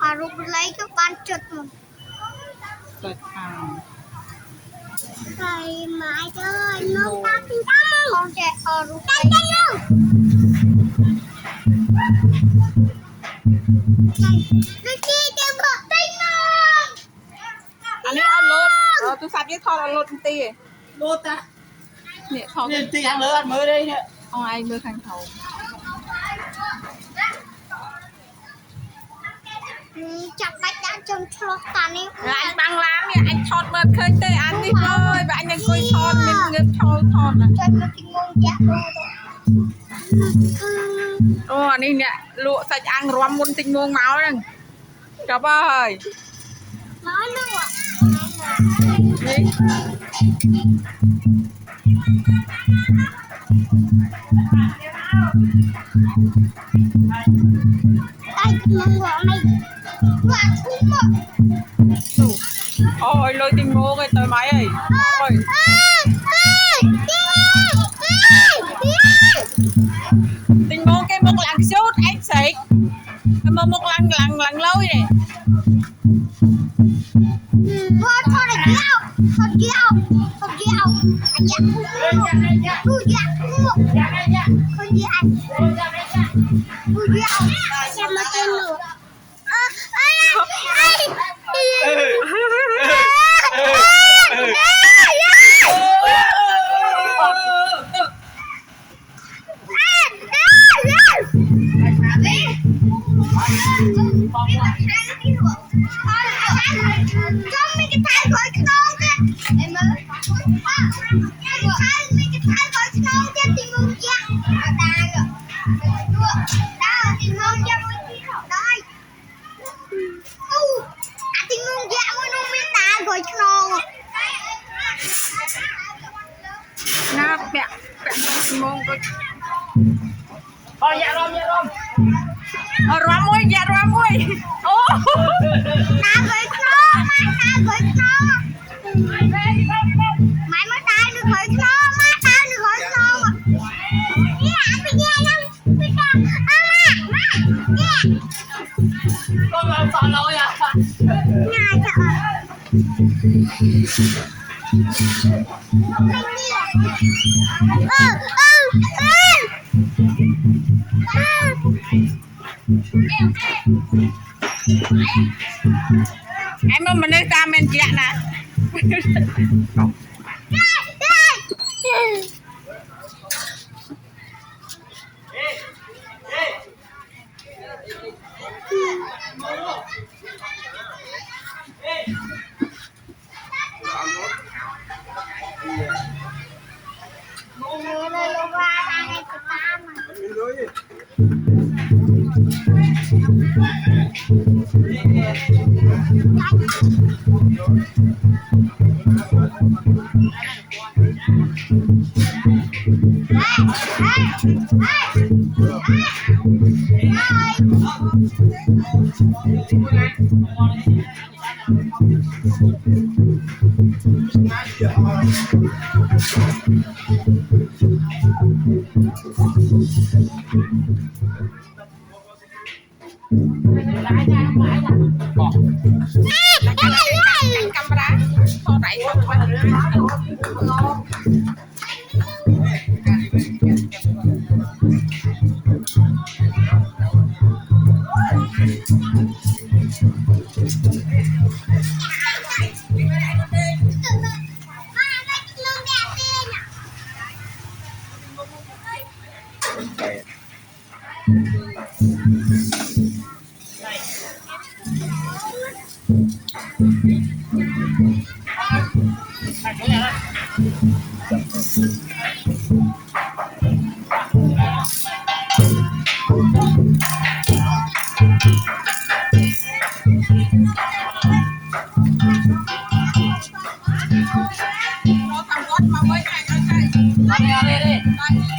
Baru belai ke pancut mu. Thầy mãi ơi, nông ta tin tâm. Con trẻ ở rút tay tay luôn. Đôi khi đều bỏ tay luôn. Anh ấy ăn lốt. Tôi sắp với thò lốt tí. Lốt á. Nè thò cái tí ăn lỡ ăn mới đây nè. Ông ai mới khăn thầu. Chặt bách đã trong chốt ta này. Anh băng lắm nè, anh thọt mệt khơi tê anh đi ơi. Và anh đang coi thọt, mình ngớp thọt à. Cho nó cái ngôn dạ Ồ, anh ấy nè, lụa sạch ăn rõm muôn tinh muôn máu nè. Chọc ơi. nói luôn ạ. Đi. Đây mong gọi này quả thú mà. Ôi, lôi tinh muôn rồi tới máy ơi. Ôi. Tinh muôn cái một lần sốt anh xịt. Một lần lâu này. Thôi là dạo. Thôi dạo. Thôi dạo. Anh dạo không mua. Tôi dạo không mua. Thôi dạo. Tôi dạo. Xem mà tên lửa. Nó bẹ mông có Dạ rôm. rõm môi, dạ rõm môi. Ô. Ta với nó, ta với nó. Mày mới ta được với nó, má ta được với nó. Đi ăn bây giờ lắm. Bây giờ, má, Con làm sợ lỗi à? Ngài trời Em mà mình đi ra mình chị nè. Camera thôi đẩy nó thằng con mà mới chạy. Đi.